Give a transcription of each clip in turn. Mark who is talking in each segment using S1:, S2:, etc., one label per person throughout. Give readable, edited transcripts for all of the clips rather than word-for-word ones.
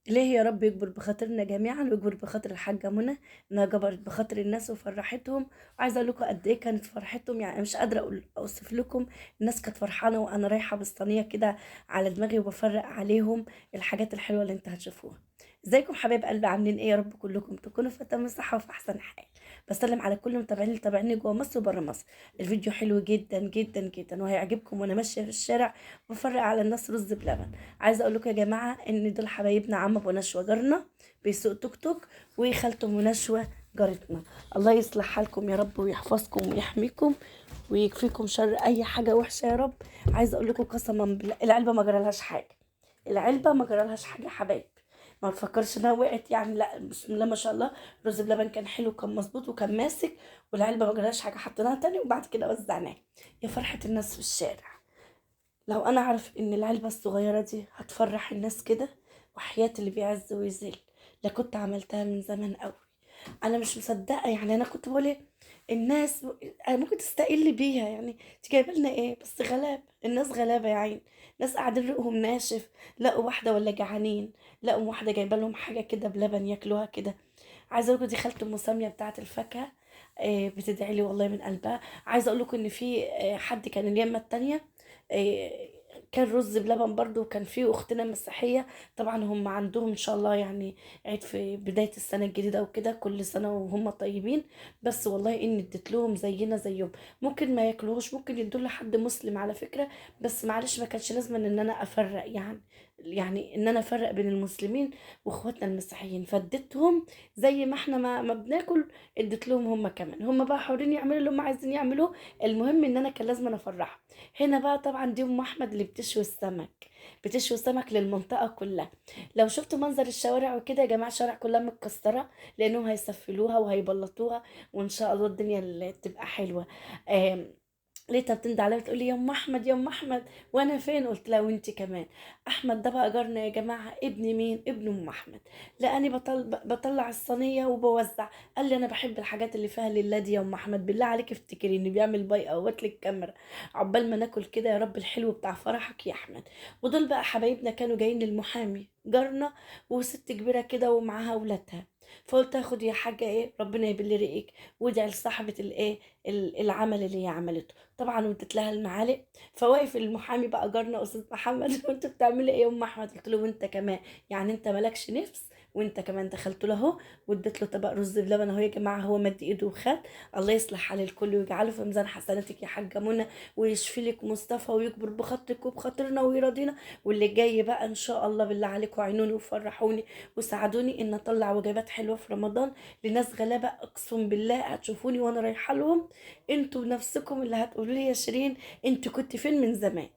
S1: إلهي يا رب يجبر بخاطرنا جميعا ويجبر بخاطر الحاجة منى إنها جبرت بخاطر الناس وفرحتهم. وعايزة أقول لكم قد إيه كانت فرحتهم، يعني مش قادرة أوصف لكم. الناس كانت فرحانة وأنا رايحة بالصينية كده على دماغي وبفرق عليهم الحاجات الحلوة اللي أنت هتشوفوها. ازيكم حبايب قلبي، عاملين ايه؟ يا رب كلكم تكونوا في تمام صحة وفي أحسن حال. بسلم على كل متابعين اللي تابعيني جوه مصر وبره مصر. الفيديو حلو جدا جدا جدا وهيعجبكم، وأنا ماشية في الشارع بفرق على الناس رز بلبن. عايزه اقول لكم يا جماعه ان دول حبايبنا، عم ابو نشوه جارنا بيسوق توك توك، وخالته ام نشوه جارتنا. الله يصلح حالكم يا رب ويحفظكم ويحميكم ويكفيكم شر اي حاجه وحشه يا رب. عايزه اقول لكم قسما بالله العلبه ما جرالهاش حاجه. العلبه ما جرالهاش حاجه يا حبايب. ما تفكرش انها وقعت، يعني لا، بسم الله ما شاء الله. رز بلبن كان حلو وكان مظبوط وكان ماسك، والعلبه ما جرالهاش حاجه، حطيناها تاني وبعد كده وزعناها. يا فرحه الناس في الشارع. لو انا اعرف ان العلبة الصغيرة دي هتفرح الناس كده، وحياة اللي بيعز ويذل، لكنت عملتها من زمان قوي. انا مش مصدقة، يعني انا كنت بقول ايه؟ الناس ممكن تستقل بيها، يعني انت جايبه لنا ايه؟ بس غلابة، الناس غلابة يا عين. ناس قاعدين رقهم ناشف، لقوا واحدة ولا جعانين، لقوا واحدة جايبه لهم حاجة كده بلبن ياكلوها كده. عايزه اقول لكم دي خالته ام ساميه بتاعه الفاكهه، بتدعي لي والله من قلبها. عايزه اقول لكم ان في حد كان اليمه التانية، آه، كان رز بلبن برضو، وكان في اختنا مسيحيه. طبعا هم عندهم ان شاء الله يعني عيد في بدايه السنه الجديده وكده، كل سنه وهم طيبين. بس والله ان اديت لهم زينا زيهم. ممكن ما ياكلوش، ممكن يدوا لحد مسلم على فكره. بس معلش ما كانش لازم ان انا افرق، يعني ان انا افرق بين المسلمين واخواتنا المسيحيين، فاديتهم زي ما احنا ما بناكل. اديت لهم هم كمان، هم بقى حرين يعملوا اللي هم عايزين يعملوه. المهم ان انا كان لازم أنا افرحهم. هنا بقى طبعا دي ام احمد اللي بتشوي السمك، بتشوي السمك للمنطقه كلها. لو شفتوا منظر الشوارع وكده يا جماعه، الشوارع كلها متكسره لانهم هيسفلوها وهيبلطوها، وان شاء الله الدنيا اللي تبقى حلوه. لقيتها بتندى عليا بتقول لي يا ام احمد يا ام احمد، وانا فين؟ قلت لها وانت كمان. احمد ده بقى جارنا يا جماعه، ابن مين؟ ابن ام احمد. لاني بطلع الصينيه وبوزع. قال لي انا بحب الحاجات اللي فيها لله دي يا ام احمد، بالله عليك افتكري اني بيعمل باي او لك الكاميرا عقبال ما ناكل كده يا رب الحلو بتاع فرحك يا احمد. ودول بقى حبايبنا كانوا جايين للمحامي جارنا، وست كبيره كده ومعاها اولادها. فقلت اخد يا حاجه ايه، ربنا يبلي ريقك، وادعي لصاحبه الايه العمل اللي هي عملته. طبعا واديت لها المعالق. فواقف المحامي بقى جارنا استاذ محمد وانت بتعملي ايه يا ام احمد؟ قلت له وانت كمان، يعني انت مالكش نفس؟ وانت كمان دخلت له اهو، واديت له طبق رز بلبن اهو يا جماعه، هو مد ايده وخد. الله يصلح حال الكل ويجعله في ميزان حسناتك يا حاجه منى، ويشفي لك مصطفى ويكبر بخاطرك وبخاطرنا ويرضينا. واللي جاي بقى ان شاء الله بالله عليكم عينوني وفرحوني وساعدوني ان اطلع وجبات حلوه في رمضان لناس غلابه. اقسم بالله هتشوفوني وانا رايحه لهم، انتوا بنفسكم اللي هتقولوا لي يا شيرين انت كنت فين من زمان؟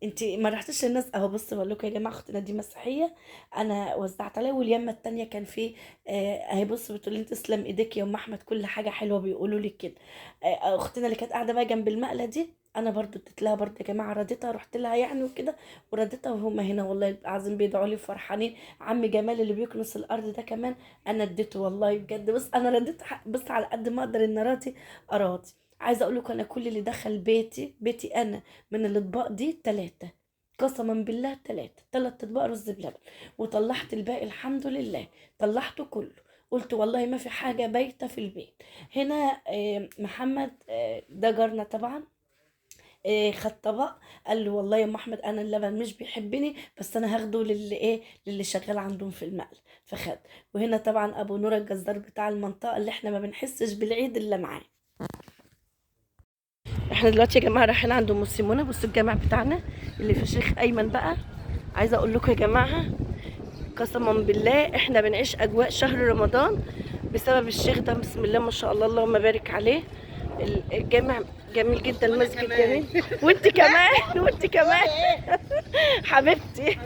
S1: انت ما رحتش للناس اهو. بص بقول لكم يا جماعه، اختنا دي مسيحيه، انا وزعت عليها، واليمه التانيه كان في اهي. بص بتقول لي تسلم ايديك يا ام احمد، كل حاجه حلوه بيقولوا لي كده. اختنا اللي كانت قاعده بقى جنب المقله دي، انا برضو اديت لها برضو يا جماعه، رديتها، رحت لها يعني وكده ورديتها، وهم هنا والله العظيم بيدعوا لي فرحانين. عم جمال اللي بيكنس الارض ده كمان انا اديته والله بجد. بص انا رديت بص على قد ما اقدر ان راضي اراضي. عايزه اقول لكم انا كل اللي دخل بيتي انا من الاطباق دي ثلاثه، قسما بالله ثلاثه، ثلاث اطباق رز بلبن. وطلعت الباقي الحمد لله، طلعته كله. قلت والله ما في حاجه بايته في البيت. هنا محمد ده جارنا طبعا، خد طبق. قال له والله يا ام احمد انا اللبن مش بيحبني، بس انا هاخده للي ايه، للي شغال عندهم في المقل. فخد. وهنا طبعا ابو نور الجزار بتاع المنطقه اللي احنا ما بنحسش بالعيد الا معاه. احنا دلوقتي يا جماعه رايحين عند ام سيمونه. بصوا الجامع بتاعنا اللي في الشيخ ايمن بقى. عايزه اقول لكم يا جماعه، قسما بالله احنا بنعيش اجواء شهر رمضان بسبب الشيخ ده. بسم الله ما شاء الله، اللهم بارك عليه. الجامع جميل جدا، المسجد جميل. وانت كمان وانت كمان حبيبتي.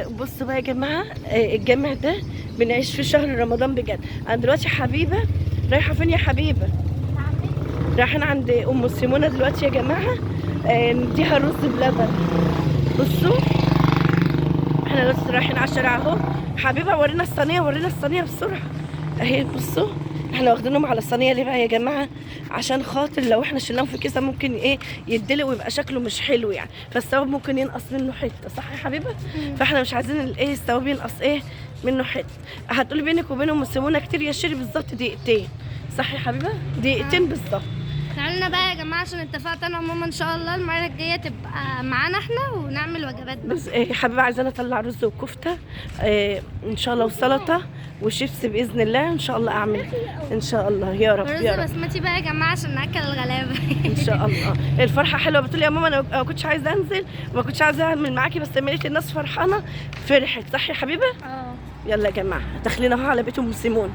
S1: بصوا بقى يا جماعه، الجامع ده بنعيش في شهر رمضان بجد. انا دلوقتي حبيبه رايحه فين يا حبيبه؟ رايحين عند ام سيمونه دلوقتي يا جماعه، نديها رز بلبن. بصوا احنا دلوقتي رايحين على الشارع اهو. حبيبه ورينا الصينيه، ورينا الصينيه بسرعه اهي. بصوا احنا واخدينهم على الصينيه ليه بقى يا جماعه؟ عشان خاطر لو احنا شلناهم في كيسه ممكن ايه يدلق ويبقى شكله مش حلو يعني، فالثواب ممكن ينقص منه حته، صح يا حبيبه؟ فاحنا مش عايزين الايه الثواب ينقص ايه منه حته. هتقولي بينك وبينهم السمونه كتير يا شيري؟ بالظبط دقيقتين، صح يا حبيبه؟ دقيقتين بالظبط.
S2: تعالوا بقى يا جماعه عشان اتفقت انا وماما ان شاء الله المره الجايه تبقى معانا احنا ونعمل وجبات بقى.
S1: بس يا حبيبه عايزانا اطلع رز وكفته ان شاء الله وسلطه وشيبس باذن الله، ان شاء الله اعمل ان شاء الله يا رب يا رب.
S2: رز بسمتي بقى يا جماعه عشان ناكل الغلابه.
S1: ان شاء الله. الفرحه حلوه، بتقولي يا ماما انا ما كنتش عايزه انزل وما كنتش عايزه اعمل معاكي، بس لما لقيت الناس فرحانه فرحت، صح يا حبيبه؟ يلا يا جماعه داخلين اهو على بيت ام سيمون.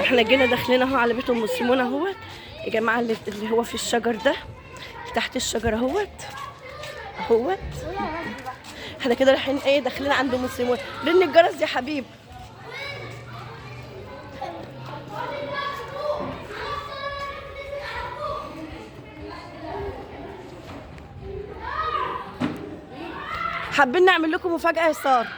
S1: احنا جينا داخلين اهو على بيت ام سيمون اهوت يا جماعه، اللي هو في الشجر ده، تحت الشجر اهوت. احنا كده رايحين ايه داخلين عند ام سيمون. رن الجرس يا حبيب. حابين نعمل لكم مفاجاه يا ساره.